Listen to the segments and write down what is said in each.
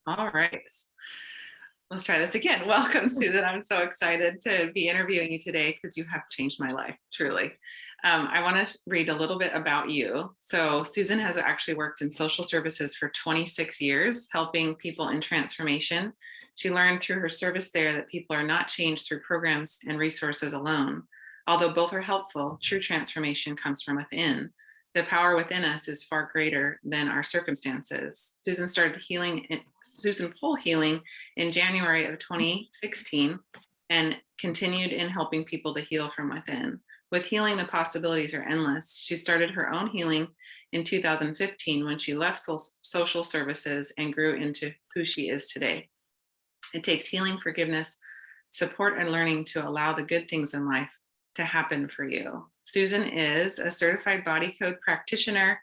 All right. Let's try this again. Welcome, Susan. I'm so excited to be interviewing you today because you have changed my life, truly. I want to read a little bit about you. So, Susan has actually worked in social services for 26 years, helping people in transformation. She learned through her service there that people are not changed through programs and resources alone. Although both are helpful, true transformation comes from within. The power within us is far greater than our circumstances. Susan Pohl healing in January of 2016 and continued in helping people to heal from within. With healing, the possibilities are endless. She started her own healing in 2015 when she left social services and grew into who she is today. It takes healing, forgiveness, support, and learning to allow the good things in life to happen for you. Susan is a certified body code practitioner,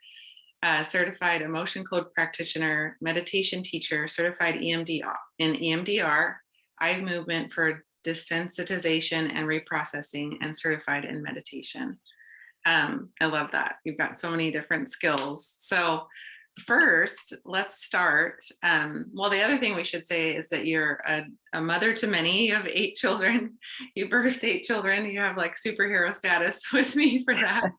certified emotion code practitioner, meditation teacher, certified EMDR, eye movement for desensitization and reprocessing, and certified in meditation. I love that. You've got so many different skills. So first, let's start. Well, the other thing we should say is that you're a mother to many. You have 8 children. You birthed 8 children. You have like superhero status with me for that.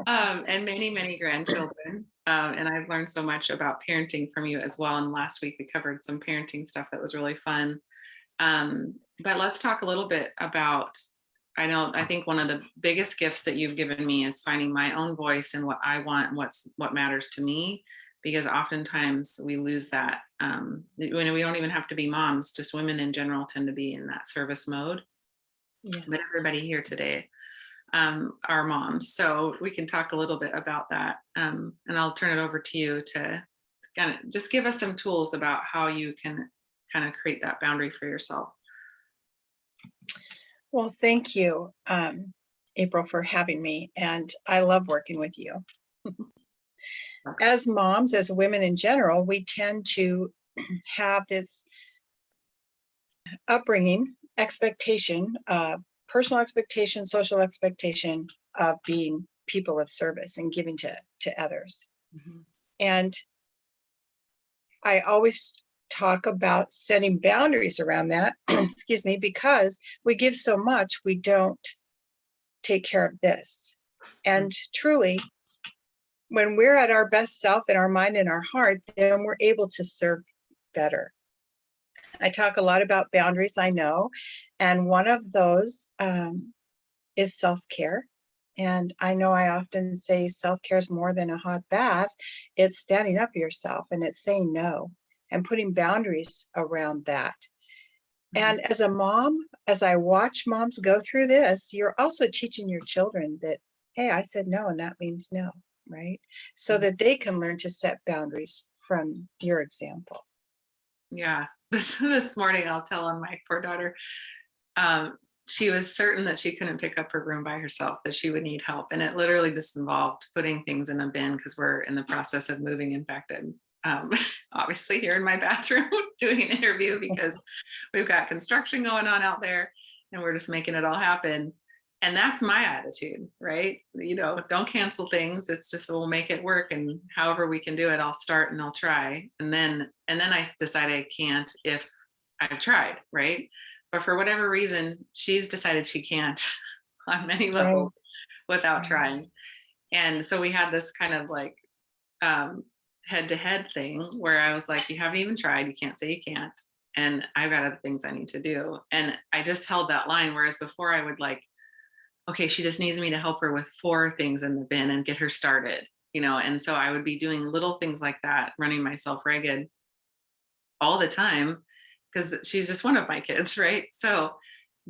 And many, many grandchildren. And I've learned so much about parenting from you as well. And last week we covered some parenting stuff that was really fun. But let's talk a little bit about, I think one of the biggest gifts that you've given me is finding my own voice and what I want and what matters to me, because oftentimes we lose that. We don't even have to be moms, just women in general tend to be in that service mode. Yeah. But everybody here today are moms. So we can talk a little bit about that. And I'll turn it over to you to kind of just give us some tools about how you can kind of create that boundary for yourself. Well, thank you, April, for having me. And I love working with you. As moms, as women in general, we tend to have this upbringing, expectation, personal expectation, social expectation of being people of service and giving to others. Mm-hmm. And I always talk about setting boundaries around that, excuse me, because we give so much, we don't take care of this. And truly, when we're at our best self in our mind and our heart, then we're able to serve better. I talk a lot about boundaries, I know, and one of those is self-care. And I know I often say self-care is more than a hot bath. It's standing up for yourself and it's saying no and putting boundaries around that. Mm-hmm. And as a mom, as I watch moms go through this, you're also teaching your children that, hey, I said no, and that means no, right? So that they can learn to set boundaries from your example. Yeah. This morning, I'll tell on my poor daughter, she was certain that she couldn't pick up her room by herself, that she would need help. And it literally just involved putting things in a bin because we're in the process of moving. In fact, I'm obviously here in my bathroom doing an interview because we've got construction going on out there and we're just making it all happen. And that's my attitude, right? Don't cancel things. It's just, we'll make it work. And however we can do it, I'll start and I'll try. And then I decide I can't if I've tried, right? But for whatever reason, she's decided she can't on many levels without trying. And so we had this kind of like head-to-head thing where I was like, you haven't even tried. You can't say you can't. And I've got other things I need to do. And I just held that line. Whereas before I would like, okay, she just needs me to help her with 4 things in the bin and get her started, and so I would be doing little things like that, running myself ragged all the time because she's just one of my kids, right? So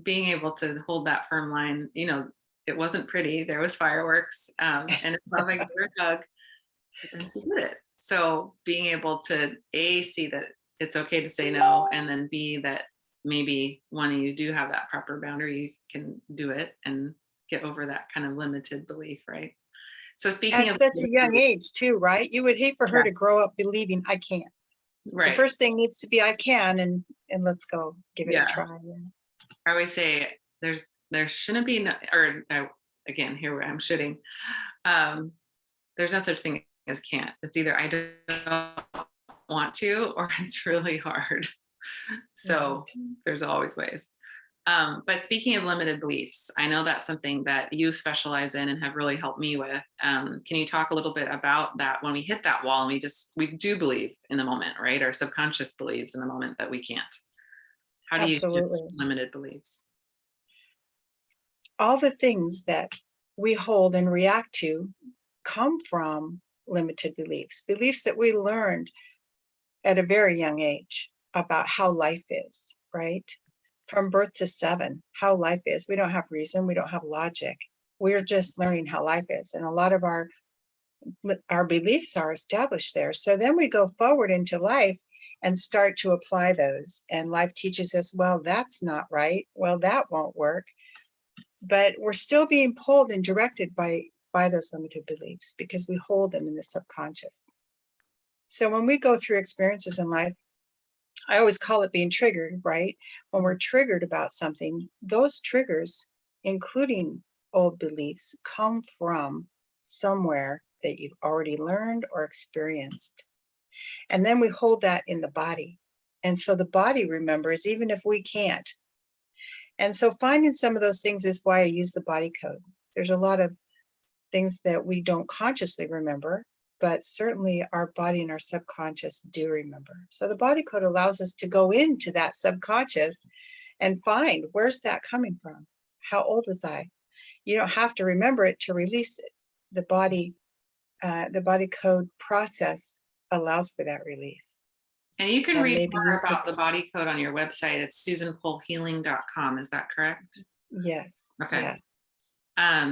being able to hold that firm line, it wasn't pretty. There was fireworks and love, I gave her a hug, but then she did it. So being able to see that it's okay to say no, and then B, that maybe when you do have that proper boundary, you can do it and get over that kind of limited belief, right? So speaking at such a young age too, right? You would hate for her to grow up believing I can't. Right. The first thing needs to be I can, and let's go give it a try. I always say there shouldn't be again, here I'm shooting. There's no such thing as can't. It's either I don't want to, or it's really hard. So there's always ways. But speaking of limited beliefs, I know that's something that you specialize in and have really helped me with. Can you talk a little bit about that when we hit that wall and we do believe in the moment, right? Our subconscious believes in the moment that we can't. How do you shift Absolutely. limited beliefs? All the things that we hold and react to come from limited beliefs, beliefs that we learned at a very young age about how life is, right? From birth to 7, how life is. We don't have reason, we don't have logic. We're just learning how life is. And a lot of our beliefs are established there. So then we go forward into life and start to apply those. And life teaches us, well, that's not right. Well, that won't work. But we're still being pulled and directed by those limited beliefs because we hold them in the subconscious. So when we go through experiences in life, I always call it being triggered, right? When we're triggered about something, those triggers, including old beliefs, come from somewhere that you've already learned or experienced. And then we hold that in the body. And so the body remembers, even if we can't. And so finding some of those things is why I use the body code. There's a lot of things that we don't consciously remember, but certainly our body and our subconscious do remember. So the body code allows us to go into that subconscious and find, where's that coming from? How old was I? You don't have to remember it to release it. The body code process allows for that release. And you can And read maybe more you could, about the body code on your website. It's susanpolehealing.com. Is that correct? yes. Okay. Yeah.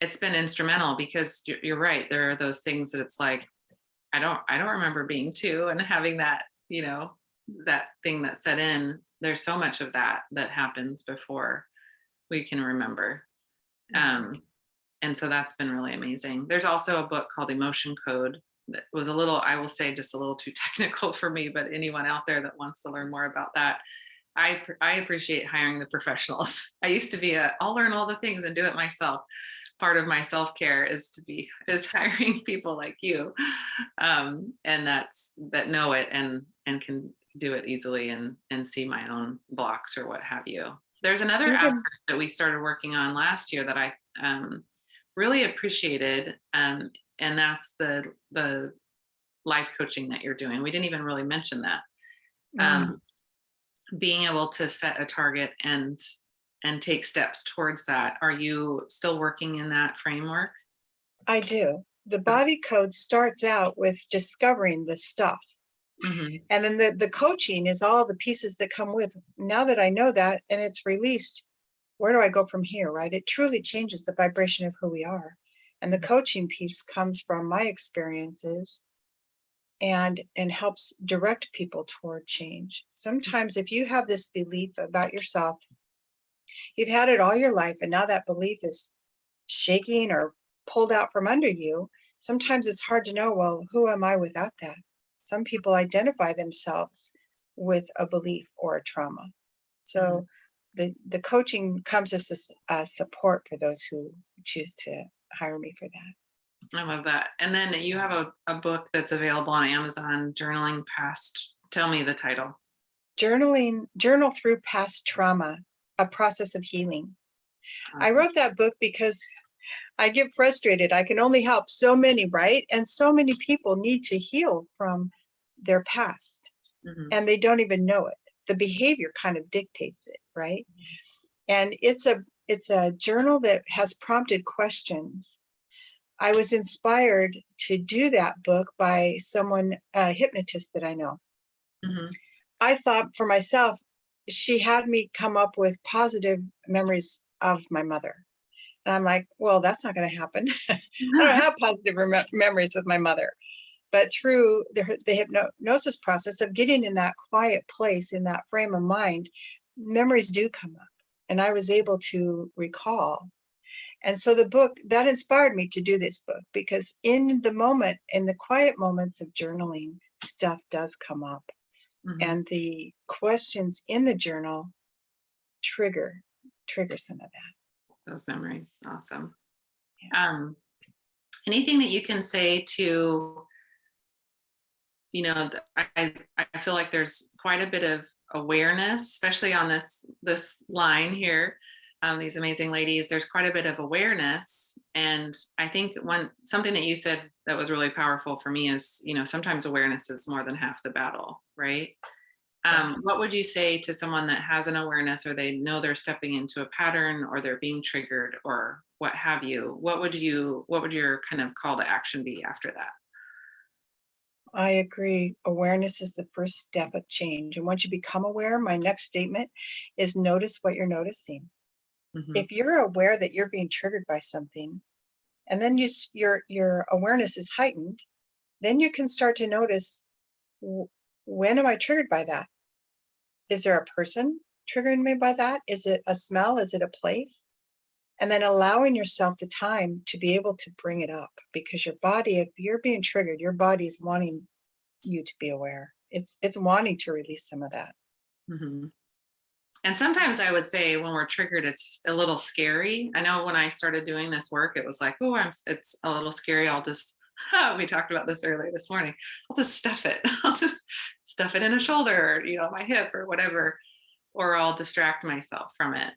It's been instrumental because you're right. There are those things that it's like, I don't remember being 2 and having that, that thing that set in. There's so much of that happens before we can remember. And so that's been really amazing. There's also a book called Emotion Code that was a little, I will say, just a little too technical for me, but anyone out there that wants to learn more about that, I appreciate hiring the professionals. I used to be I'll learn all the things and do it myself. Part of my self-care is hiring people like you, and that know it and can do it easily and see my own blocks or what have you. There's another aspect that we started working on last year that I really appreciated, and that's the life coaching that you're doing. We didn't even really mention that. Being able to set a target and take steps towards that. Are you still working in that framework? I do. The body code starts out with discovering the stuff. Mm-hmm. And then the coaching is all the pieces that come with. Now that I know that and it's released, where do I go from here, right? It truly changes the vibration of who we are. And the coaching piece comes from my experiences and helps direct people toward change. Sometimes if you have this belief about yourself, you've had it all your life, and now that belief is shaking or pulled out from under you, sometimes it's hard to know, well, who am I without that? Some people identify themselves with a belief or a trauma. So the coaching comes as a support for those who choose to hire me for that. I love that. And then you have a book that's available on Amazon, Journaling Past. Tell me the title. Journal Through Past Trauma, a Process of Healing. Awesome. I wrote that book because I get frustrated. I can only help so many, right? And so many people need to heal from their past, and they don't even know it. The behavior kind of dictates it, right? And it's a journal that has prompted questions. I was inspired to do that book by someone, a hypnotist that I know. I thought for myself, she had me come up with positive memories of my mother. And I'm like, well, that's not going to happen. I don't have positive memories with my mother. But through the hypnosis process of getting in that quiet place, in that frame of mind, memories do come up. And I was able to recall. And so the book, that inspired me to do this book, because in the moment, in the quiet moments of journaling, stuff does come up. And the questions in the journal trigger some of that. Those memories. Awesome. Yeah. Anything that you can say to I feel like there's quite a bit of awareness, especially on this line here. These amazing ladies, there's quite a bit of awareness. And I think something that you said that was really powerful for me is, sometimes awareness is more than half the battle, right? Yes. What would you say to someone that has an awareness, or they know they're stepping into a pattern, or they're being triggered, or what have you? What would your kind of call to action be after that? I agree. Awareness is the first step of change. And once you become aware, my next statement is notice what you're noticing. Mm-hmm. If you're aware that you're being triggered by something, and then your awareness is heightened, then you can start to notice, when am I triggered by that? Is there a person triggering me by that? Is it a smell? Is it a place? And then allowing yourself the time to be able to bring it up, because your body, if you're being triggered, your body's wanting you to be aware. It's wanting to release some of that. Mm-hmm. And sometimes I would say when we're triggered, it's a little scary. I know when I started doing this work, it was like, oh, it's a little scary. I'll just, we talked about this earlier this morning. I'll just stuff it. I'll just stuff it in a shoulder, or, my hip or whatever, or I'll distract myself from it.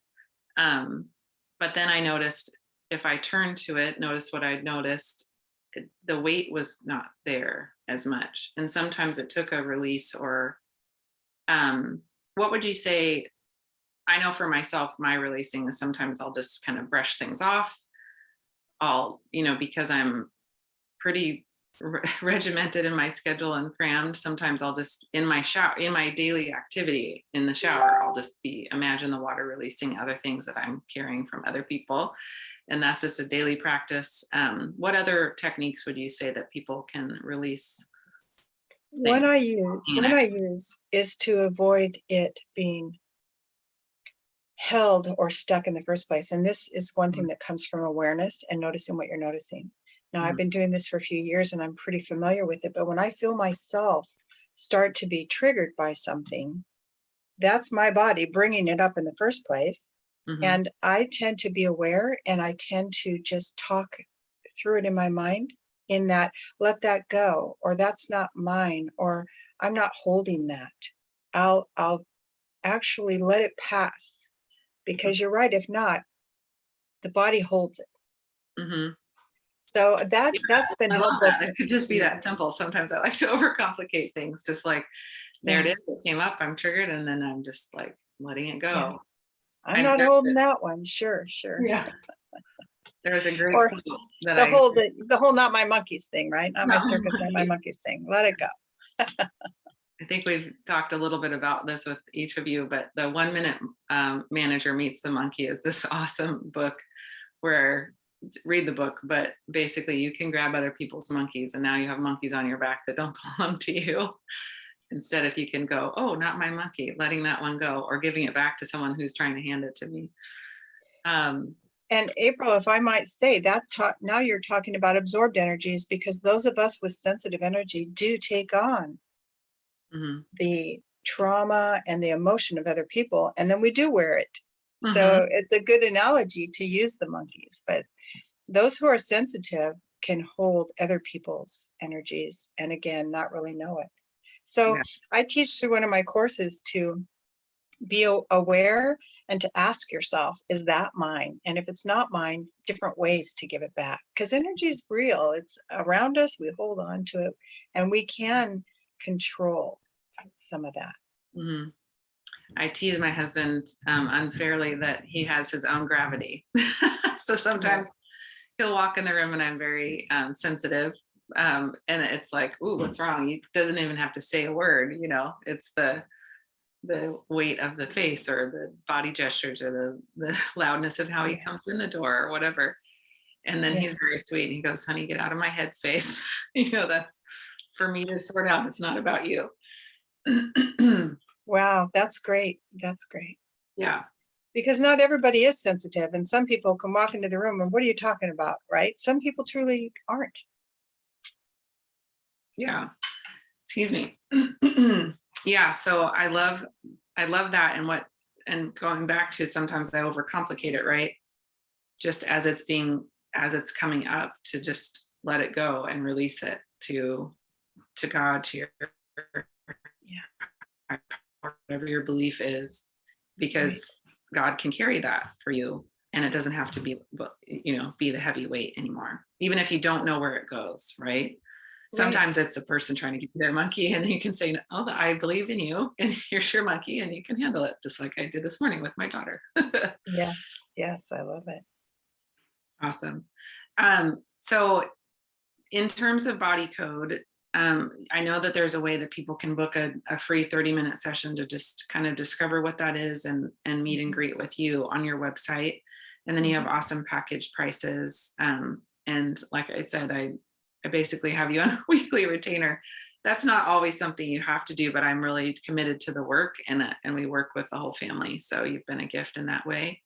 But then I noticed, if I turned to it, notice what I'd noticed, the weight was not there as much. And sometimes it took a release, or what would you say? I know for myself, my releasing is sometimes I'll just kind of brush things off. Because I'm pretty regimented in my schedule and crammed, sometimes I'll just, in my daily activity in the shower, I'll just imagine the water releasing other things that I'm carrying from other people. And that's just a daily practice. What other techniques would you say that people can release? What I use is to avoid it being held or stuck in the first place. And this is one thing that comes from awareness and noticing what you're noticing. Now, I've been doing this for a few years and I'm pretty familiar with it, but when I feel myself start to be triggered by something, that's my body bringing it up in the first place. Mm-hmm. And I tend to be aware, and I tend to just talk through it in my mind, in that, let that go, or that's not mine, or I'm not holding that. I'll actually let it pass, because you're right. If not, the body holds it. Mm-hmm. So that's been helpful. That. It could just be that simple. Sometimes I like to overcomplicate things. Just like, there it is, it came up, I'm triggered, and then I'm just like letting it go. Yeah. I'm not holding that one. Sure. Yeah. There was a great quote that the whole not my monkeys thing, right? Not my circus, not my monkeys thing. Let it go. I think we've talked a little bit about this with each of you, but the 1 Minute Manager Meets the Monkey is this awesome book where, read the book, but basically you can grab other people's monkeys, and now you have monkeys on your back that don't belong to you. Instead, if you can go, oh, not my monkey, letting that one go, or giving it back to someone who's trying to hand it to me. And April, if I might say, now you're talking about absorbed energies, because those of us with sensitive energy do take on the trauma and the emotion of other people, and then we do wear it. So it's a good analogy to use the monkeys. But those who are sensitive can hold other people's energies, and again, not really know it. So I teach through one of my courses to be aware and to ask yourself, is that mine? And if it's not mine, different ways to give it back, because energy is real. It's around us. We hold on to it, and we can control some of that. Mm-hmm. I tease my husband unfairly that he has his own gravity. So sometimes he'll walk in the room and I'm very sensitive. And it's like, ooh, what's wrong? He doesn't even have to say a word, it's the weight of the face, or the body gestures, or the loudness of how he comes in the door, or whatever. And then he's very sweet. He goes, honey, get out of my headspace. That's for me to sort out. It's not about you. Wow, that's great. That's great. Yeah. Because not everybody is sensitive, and some people can walk into the room and, what are you talking about, right? Some people truly aren't. Yeah. Excuse me. Yeah. So I love that. And going back to, sometimes I overcomplicate it, right? Just as it's coming up, to just let it go and release it, to to God, to your, whatever your belief is, because God can carry that for you. And it doesn't have to be, be the heavy weight anymore, even if you don't know where it goes, right? Sometimes it's a person trying to give you their monkey, and then you can say, oh, I believe in you, and here's your monkey, and you can handle it, just like I did this morning with my daughter. Yes, I love it. Awesome. So in terms of body code, I know that there's a way that people can book a free 30-minute session to just kind of discover what that is and meet and greet with you on your website. And then you have awesome package prices. And like I said, I basically have you on a weekly retainer. That's not always something you have to do, but I'm really committed to the work, and we work with the whole family. So you've been a gift in that way.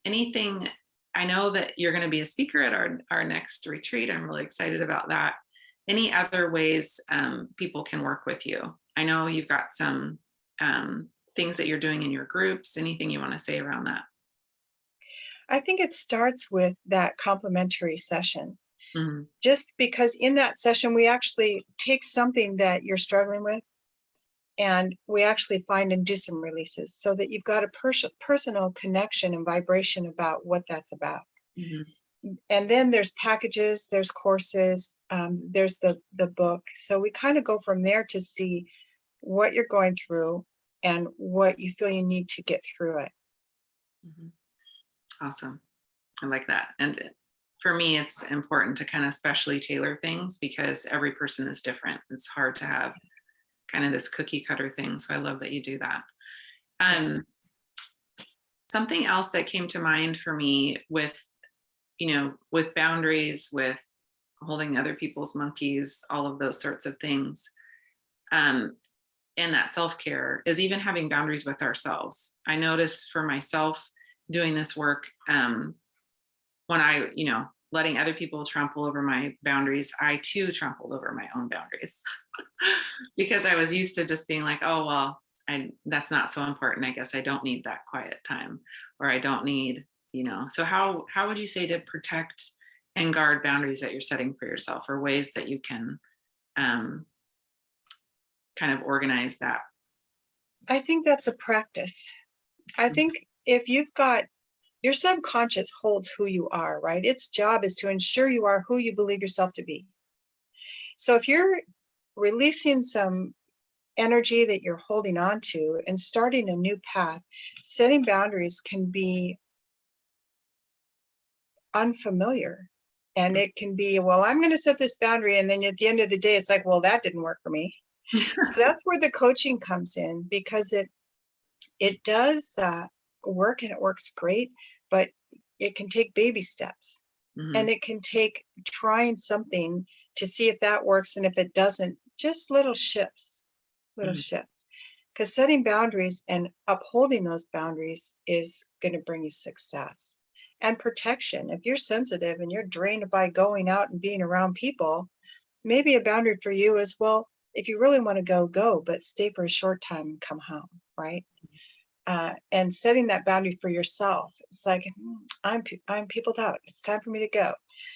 Anything, I know that you're going to be a speaker at our next retreat. I'm really excited about that. Any other ways people can work with you? I know you've got some things that you're doing in your groups. Anything you want to say around that? I think it starts with that complimentary session. Mm-hmm. Just because in that session, we actually take something that you're struggling with, and we actually find and do some releases so that you've got a personal connection and vibration about what that's about. Mm-hmm. And then there's packages, there's courses, there's the book. So we kind of go from there to see what you're going through and what you feel you need to get through it. Mm-hmm. Awesome. I like that. And for me, it's important to kind of specially tailor things because every person is different. It's hard to have kind of this cookie cutter thing. So I love that you do that. Something else that came to mind for me with boundaries, with holding other people's monkeys, all of those sorts of things, and that self-care is even having boundaries with ourselves. I notice for myself doing this work, when I, letting other people trample over my boundaries, I too trampled over my own boundaries because I was used to just being like, oh, well, that's not so important. I guess I don't need that quiet time, or I don't need, so how would you say to protect and guard boundaries that you're setting for yourself, or ways that you can kind of organize that? I think that's a practice. I think if you've got your subconscious holds who you are, right? Its job is to ensure you are who you believe yourself to be. So if you're releasing some energy that you're holding on to and starting a new path, setting boundaries can be unfamiliar. And it can be, well, I'm going to set this boundary. And then at the end of the day, it's like, well, that didn't work for me. So that's where the coaching comes in, because it does work, and it works great, but it can take baby steps. Mm-hmm. And it can take trying something to see if that works. And if it doesn't, just little shifts. Because setting boundaries and upholding those boundaries is going to bring you success and protection. If you're sensitive and you're drained by going out and being around people, maybe a boundary for you is, well, if you really want to go, but stay for a short time and come home, right? And setting that boundary for yourself. It's like, I'm peopled out. It's time for me to go.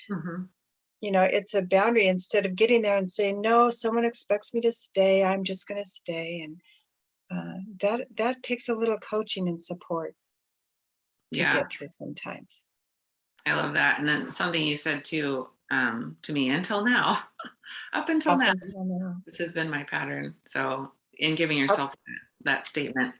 Mm-hmm. It's a boundary instead of getting there and saying, no, someone expects me to stay. I'm just going to stay. And that takes a little coaching and support to get through sometimes. I love that. And then something you said to me, until now, up until now, this has been my pattern. So in giving yourself that statement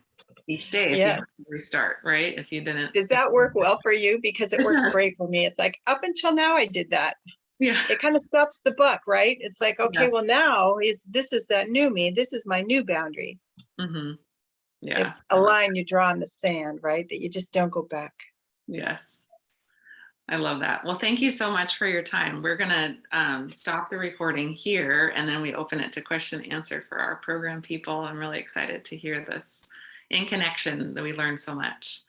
each day, if you have to restart, right? If you didn't. Does that work well for you? Because it works great for me. It's like, up until now, I did that. Yeah. It kind of stops the buck, right? It's like, okay, well, now this is that new me. This is my new boundary. Mm-hmm. Yeah. It's a line you draw in the sand, right? That you just don't go back. Yes. I love that. Well, thank you so much for your time. We're going to stop the recording here, and then we open it to question and answer for our program people. I'm really excited to hear this in connection, that we learned so much.